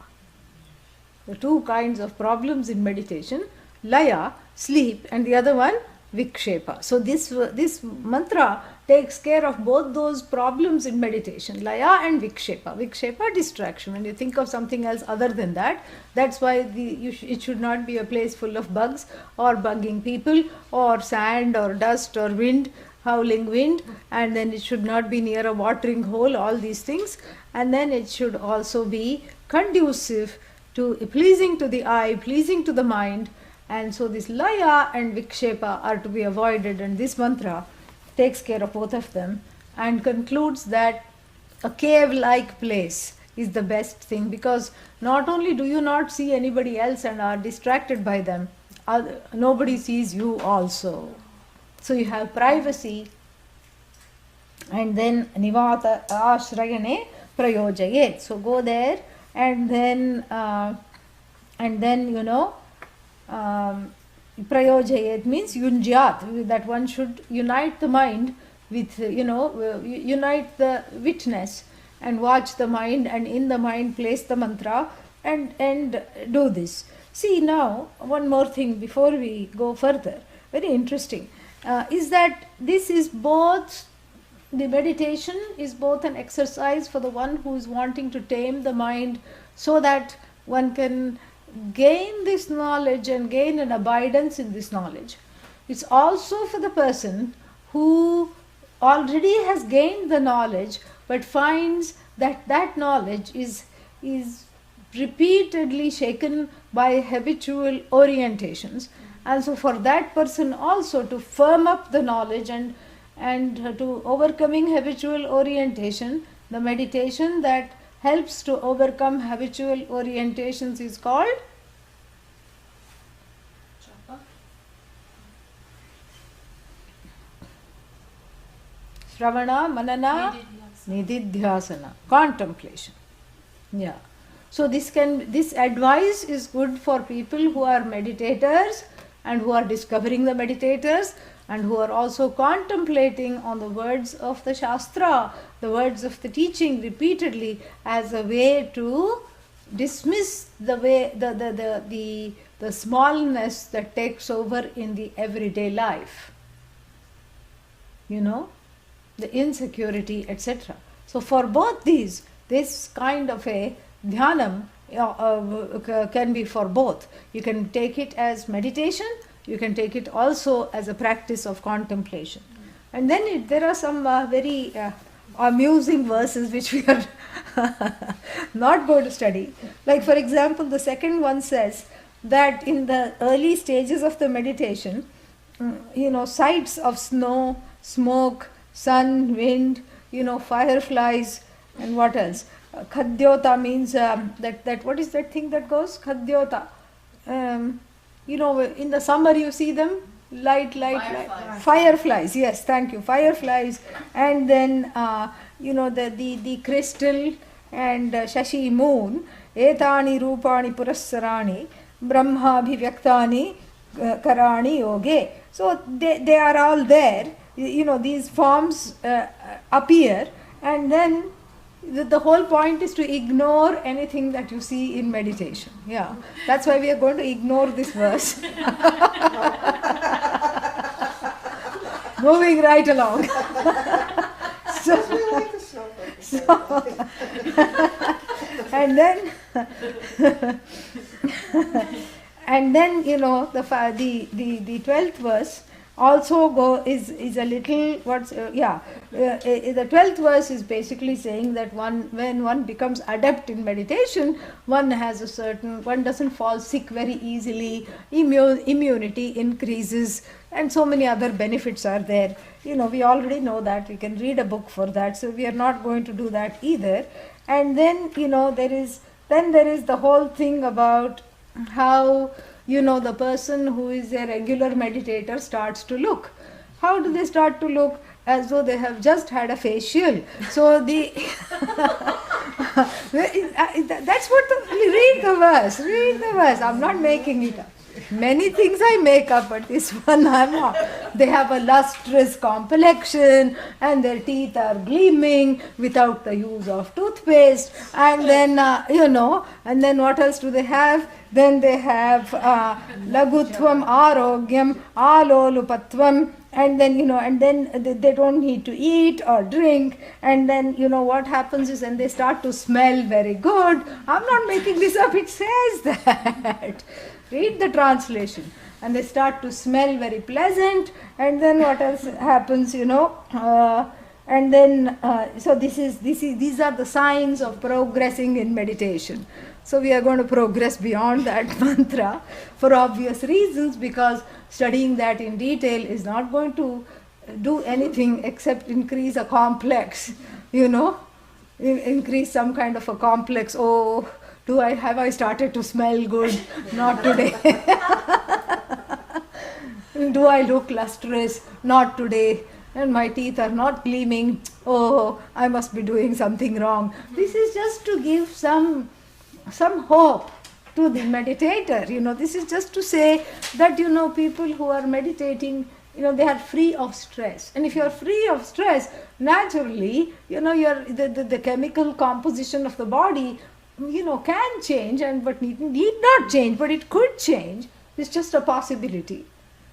The two kinds of problems in meditation, laya, sleep, and the other one, vikshepa. So this mantra takes care of both those problems in meditation, laya and vikshepa. Vikshepa, distraction. When you think of something else other than that, that's why it should not be a place full of bugs or bugging people or sand or dust or wind. howling wind, and then it should not be near a watering hole, all these things. And then it should also be conducive to pleasing to the eye, pleasing to the mind. And so this laya and vikshepa are to be avoided, and this mantra takes care of both of them and concludes that a cave-like place is the best thing, because not only do you not see anybody else and are distracted by them, nobody sees you also. So you have privacy. And then nivata ashrayane prayojayet. So go there, and then prayojayet means yunjyat, that one should unite the mind with, unite the witness and watch the mind, and in the mind place the mantra and do this. See, now one more thing before we go further, very interesting, is that this is both, the meditation is both an exercise for the one who is wanting to tame the mind so that one can gain this knowledge and gain an abidance in this knowledge. It's also for the person who already has gained the knowledge but finds that that knowledge is repeatedly shaken by habitual orientations. And so for that person also, to firm up the knowledge and to overcoming habitual orientation, the meditation that helps to overcome habitual orientations is called Shravana, Manana, Nididhyasana, contemplation. Yeah. So this advice is good for people who are meditators and who are discovering the meditators and who are also contemplating on the words of the Shastra, the words of the teaching repeatedly, as a way to dismiss the smallness that takes over in the everyday life. The insecurity, etc. So for both these, this kind of a dhyanam can be for both. You can take it as meditation, you can take it also as a practice of contemplation. And then there are some very amusing verses which we are not going to study. Like, for example, the second one says that in the early stages of the meditation, sights of snow, smoke, sun, wind, fireflies, and what else? Khadyota means that what is that thing that goes? Khadyota. In the summer you see them, light. Fireflies, yes, thank you, fireflies. And then, the crystal and Shashi moon, etani rupani purassarani, brahma bhivyaktani karani yoge. So they are all there. These forms appear, and then the whole point is to ignore anything that you see in meditation. Yeah, that's why we are going to ignore this verse. Moving right along. And then the 12th verse also is a little the 12th verse is basically saying that when one becomes adept in meditation, one doesn't fall sick very easily, immunity increases, and so many other benefits are there. We already know that, we can read a book for that, so we are not going to do that either. And then there is the whole thing about how the person who is a regular meditator starts to look. How do they start to look? As though they have just had a facial. So that's what read the verse. I'm not making it up. Many things I make up, but this one I'm not. They have a lustrous complexion and their teeth are gleaming without the use of toothpaste. And then, and then what else do they have? Then they have lagutvam arogyam alolupatvam. And then, they don't need to eat or drink. And then, what happens is, and they start to smell very good. I'm not making this up, it says that. Read the translation. and they start to smell very pleasant, and then what else happens, and then so these are the signs of progressing in meditation. So we are going to progress beyond that mantra for obvious reasons, because studying that in detail is not going to do anything except increase a complex, increase some kind of a complex. Oh, have I started to smell good? Not today. Do I look lustrous? Not today. And my teeth are not gleaming. Oh, I must be doing something wrong. This is just to give some hope to the meditator. This is just to say that, people who are meditating, they are free of stress. And if you are free of stress, naturally, the chemical composition of the body, can change, but need not change, but it could change. It's just a possibility.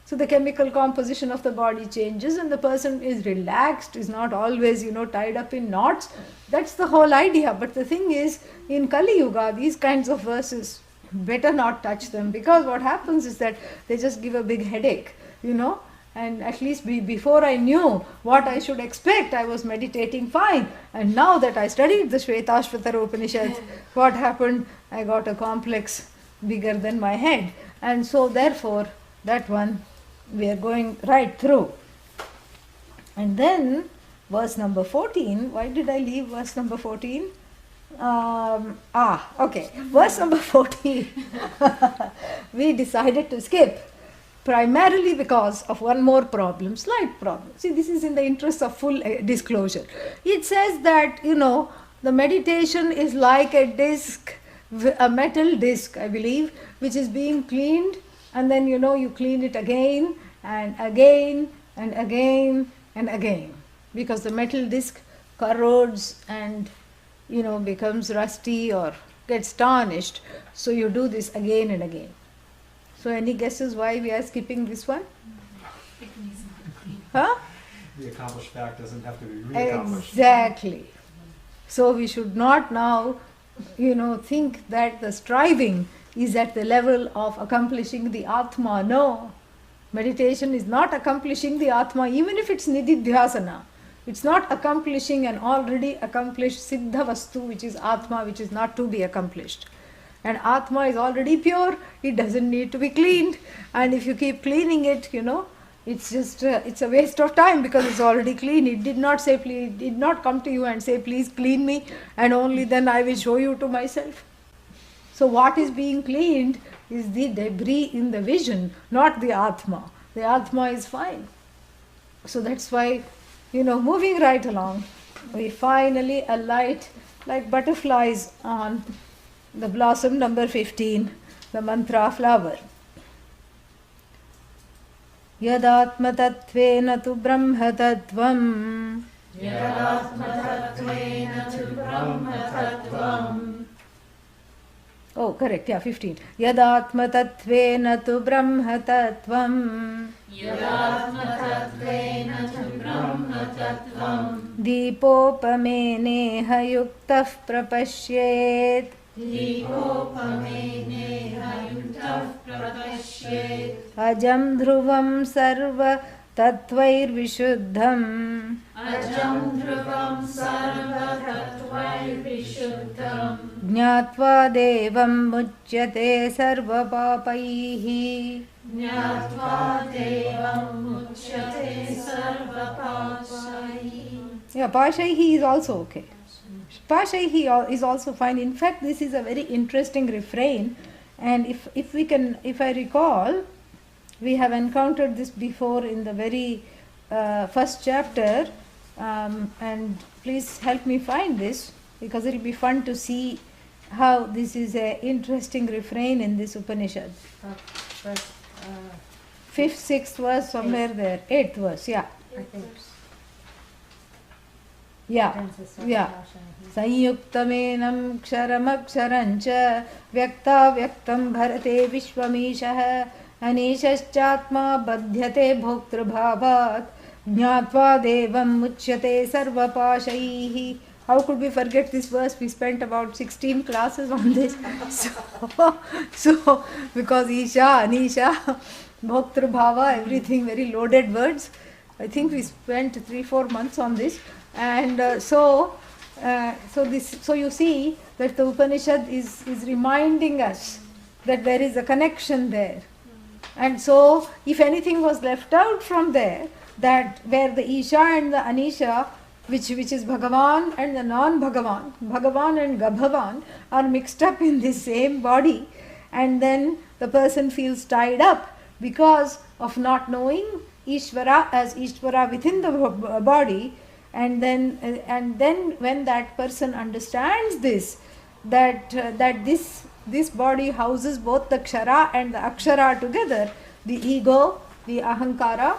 So the chemical composition of the body changes, and the person is relaxed, is not always, tied up in knots. That's the whole idea. But the thing is, in Kali Yuga, these kinds of verses, better not touch them, because what happens is that they just give a big headache, And at least before I knew what I should expect, I was meditating fine. And now that I studied the Shvetashvatara Upanishad, what happened? I got a complex bigger than my head. And so therefore, that one we are going right through. And then verse number 14. Why did I leave verse number 14? Okay. Verse number 14 we decided to skip, primarily because of one more problem, slight problem. See, this is in the interest of full disclosure. It says that, the meditation is like a disc, a metal disc, I believe, which is being cleaned, and then, you clean it again and again and again and again, because the metal disc corrodes and, becomes rusty or gets tarnished. So you do this again and again. So any guesses why we are skipping this one? Huh? The accomplished fact doesn't have to be reaccomplished. Exactly. So we should not now, think that the striving is at the level of accomplishing the Atma. No. Meditation is not accomplishing the Atma, even if it's Nididhyasana. It's not accomplishing an already accomplished Siddha Vastu, which is Atma, which is not to be accomplished. And Atma is already pure, it doesn't need to be cleaned. And if you keep cleaning it, it's just, it's a waste of time, because it's already clean. It did not say, please, it did not come to you and say, please clean me, and only then I will show you to myself. So what is being cleaned is the debris in the vision, not the Atma. The Atma is fine. So that's why, moving right along, we finally alight like butterflies on the blossom number 15, the mantra flower. Yadatma tattvena tu brahma tattvam. Oh, correct, 15. Yadatma tattvena tu brahma tattvam. Deepopameneha yuktah prapashyet. Ajam dhruvam sarva tattvair vishuddham. Jnatva devam muchyate sarva papaihi. Yeah, Pashaihi is also okay. Pashaihi is also fine. In fact, this is a very interesting refrain, and if I recall, we have encountered this before in the very first chapter, and please help me find this, because it will be fun to see how this is an interesting refrain in this Upanishad. Fifth, sixth verse, somewhere there. Eighth verse, yeah. I think. Yeah. Sanyuktamenam ksharamksharancha vyakta vyaktam bharate vishwamishah anishashchatma badhyate bhoktrabhavat jnatva devam muchyate sarvapashaihi. How could we forget this verse? We spent about 16 classes on this. So because Isha, Anisha, Bhoktru Bhava, everything very loaded words. I think we spent 3-4 months on this. And so you see that the Upanishad is reminding us that there is a connection there. And so if anything was left out from there, that where the Isha and the Anisha, which is Bhagavan and the non-Bhagavan, Bhagavan and Gabhavan are mixed up in this same body, and then the person feels tied up because of not knowing Ishvara as Ishvara within the body. And then when that person understands this, that this body houses both the Kshara and the Akshara together, the ego, the Ahankara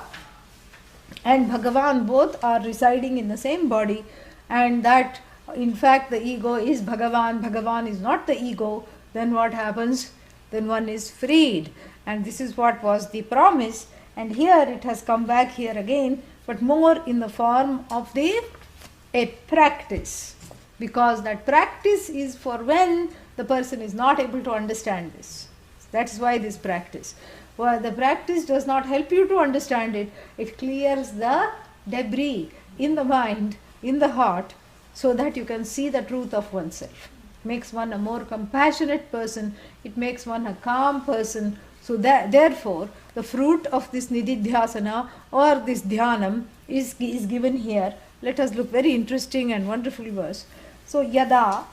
and Bhagavan both are residing in the same body, and that in fact the ego is Bhagavan, Bhagavan is not the ego, then what happens? Then one is freed. And this is what was the promise, and here it has come back here again, but more in the form of a practice, because that practice is for when the person is not able to understand this. That's why this practice. Well, the practice does not help you to understand it. It clears the debris in the mind, in the heart, so that you can see the truth of oneself. Makes one a more compassionate person. It makes one a calm person. So that, therefore, the fruit of this nididhyasana or this dhyanam is given here. Let us look, very interesting and wonderful verse. So yada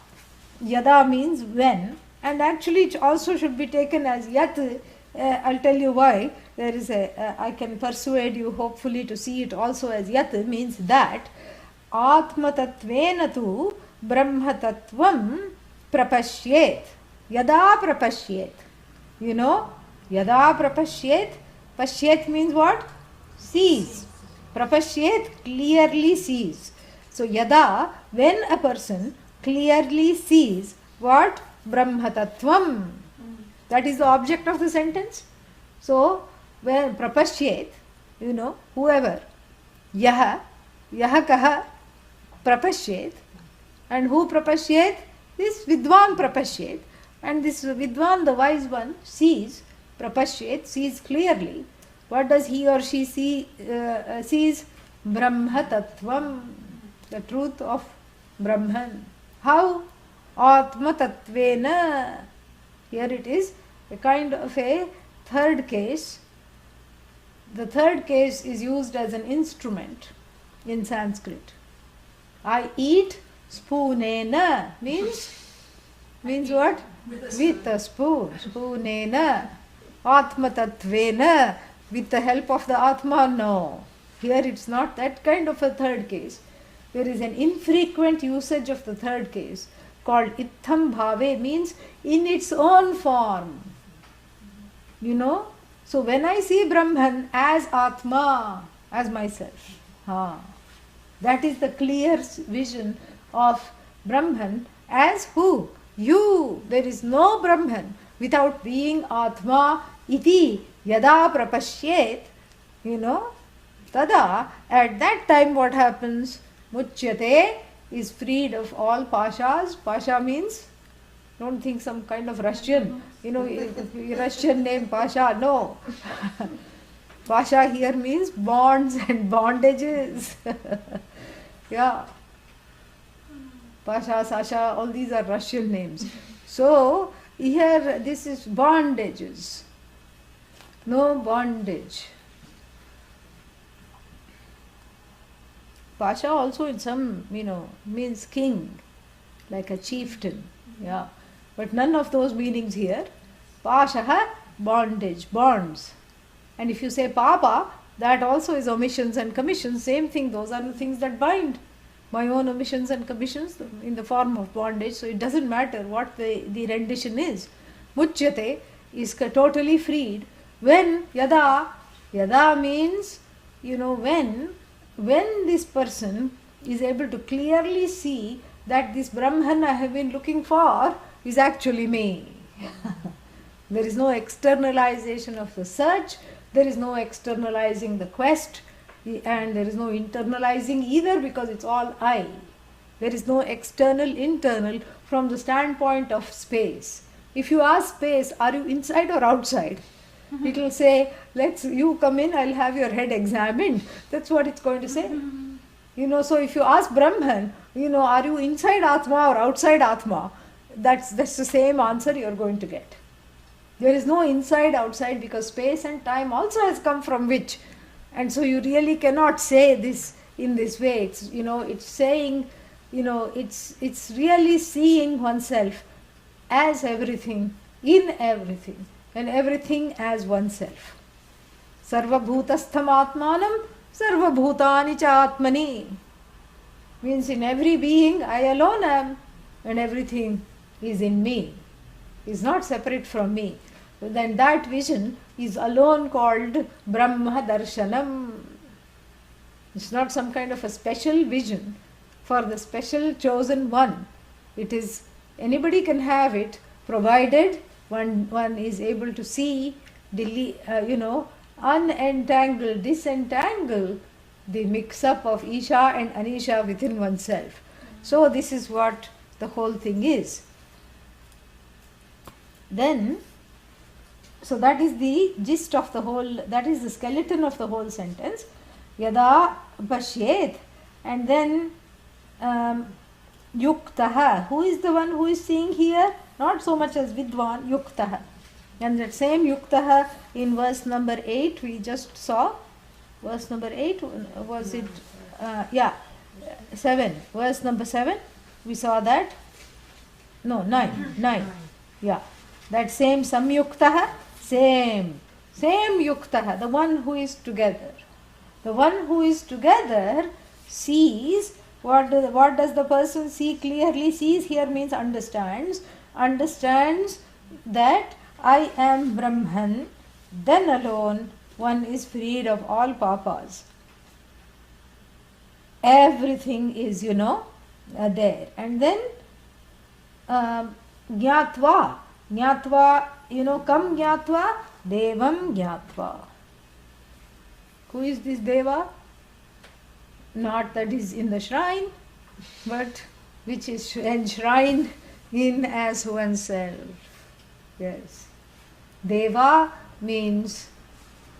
means when, and actually it also should be taken as yat. I'll tell you why. There is I can persuade you hopefully to see it also as yat, means that Atma tatvena tu Brahma tattvam prapashyet. Yada prapashyet. You know, yada prapashyet. Pashyet means what? Sees. Prapashyet, clearly sees. So yada, when a person clearly sees what? Brahma tattvam. That is the object of the sentence. So, when prapashyet, you know, whoever, yaha kaha prapashyet, and who prapashyet? This vidwan prapashyet, and this vidwan, the wise one, sees, prapashyet, sees clearly. What does he or she see? Sees Brahma tattvam, the truth of Brahman. How? Atma tattvena. Here it is a kind of a third case. The third case is used as an instrument in Sanskrit. I eat spoonena means what? With a spoon. Spoonena. Atma tattvena. With the help of the Atma, no. Here it's not that kind of a third case. There is an infrequent usage of the third case called itham bhave, means in its own form. You know? So when I see Brahman as Atma, as myself, that is the clear vision of Brahman as who? You. There is no Brahman without being Atma iti yada prapashyet, you know, tada, at that time what happens? Muchyate, is freed of all pashas. Pasha means, don't think some kind of Russian, you know, Russian name Pasha, no. Pasha here means bonds and bondages. Yeah. Pasha, Sasha, all these are Russian names. So, here this is bondages. No bondage. Pasha also in some, you know, means king, like a chieftain. Yeah. But none of those meanings here. Pashaha, bondage, bonds. And if you say Papa, that also is omissions and commissions. Same thing, those are the things that bind. My own omissions and commissions in the form of bondage. So it doesn't matter what the rendition is. Muchyate is totally freed. When yada means, you know, when this person is able to clearly see that this Brahman I have been looking for is actually me. There is no externalization of the search, there is no externalizing the quest, and there is no internalizing either, because it's all I. There is no external, internal from the standpoint of space. If you ask space, are you inside or outside? It will say, you come in, I'll have your head examined. That's what it's going to say. So if you ask Brahman, are you inside Atma or outside Atma? That's the same answer you're going to get. There is no inside, outside, because space and time also has come from which. And so you really cannot say this in this way. It's saying, it's really seeing oneself as everything, in everything, and everything as oneself. Sarva bhutastham atmanam, sarva bhutani cha atmani. Means in every being I alone am, and everything is in me, is not separate from me. Then that vision is alone called Brahma Darshanam. It's not some kind of a special vision for the special chosen one. It is, anybody can have it, provided one is able to see, unentangle, disentangle the mix-up of Isha and Anisha within oneself. So this is what the whole thing is. Then, so that is the gist of the whole, that is the skeleton of the whole sentence. Yada pashyet, and then yuktaha. Who is the one who is seeing here? Not so much as Vidwan, yuktaha. And that same yuktaha in verse number 8 we just saw. Verse number 8, was it? 7. Verse number 7, we saw that. No, 9. Yeah. That same samyuktaha, same yuktaha, the one who is together. The one who is together sees, what does the person see clearly? Sees here means understands that I am Brahman, then alone one is freed of all papas. Everything is, there. And then Jnatva, kam Jnatva, Devam Jnatva. Who is this Deva? Not that is in the shrine, but which is enshrined in as oneself. Yes. Deva means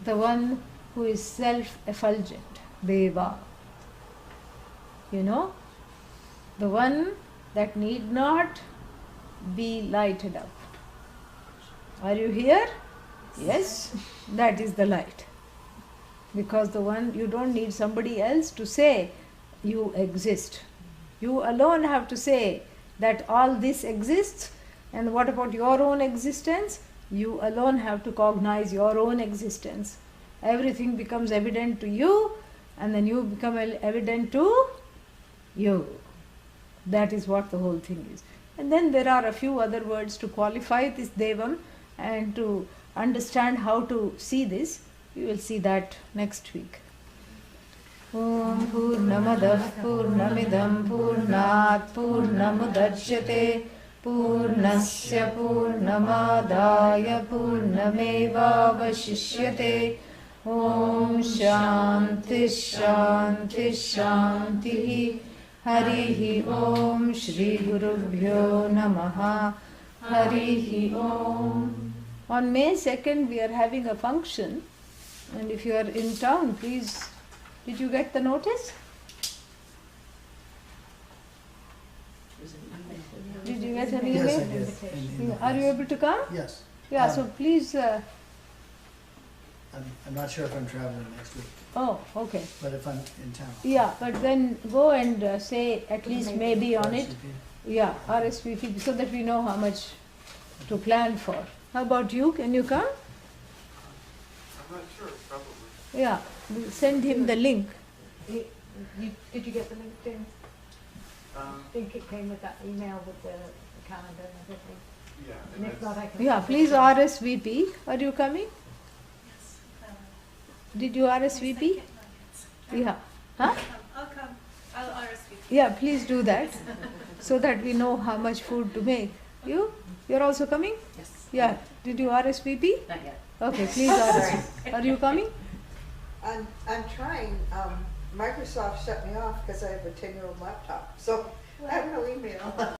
the one who is self-effulgent. Deva. The one that need not be lighted up. Are you here? Yes, that is the light. Because the one, you don't need somebody else to say you exist. You alone have to say that all this exists, and what about your own existence? You alone have to cognize your own existence. Everything becomes evident to you, and then you become evident to you. That is what the whole thing is. And then there are a few other words to qualify this Devam and to understand how to see this. We will see that next week. Om Purnamadah Purnamidam Purnat Purnamudachyate Purnasya Purnamadaya Purnameva Vashishyate. Om Shanti Shanti Shanti. Harihi Om Shri Gurubhyo Namaha. Harihi Om. On May 2nd we are having a function, and if you are in town, please, did you get the notice? Did you get an email? Yes, I did. In the Are you able to come? Yes. Yeah, so please. I'm not sure if I'm traveling next week, Oh, okay. but if I'm in town. Yeah, but then go and say at least maybe on it. RSVP. Yeah, RSVP, so that we know how much to plan for. How about you? Can you come? I'm not sure, probably. Yeah, we'll send him the link. Did you get the link, James? I think it came with that email with the calendar and everything. Yeah. And if not, I can. Yeah, please RSVP. Are you coming? Did you RSVP? Yeah. Huh? I'll come. I'll RSVP. Yeah, please do that so that we know how much food to make. You're also coming? Yes. Yeah. Did you RSVP? Not yet. Okay, please RSVP. Are you coming? I'm trying. Microsoft shut me off because I have a 10-year-old laptop, so I have no email.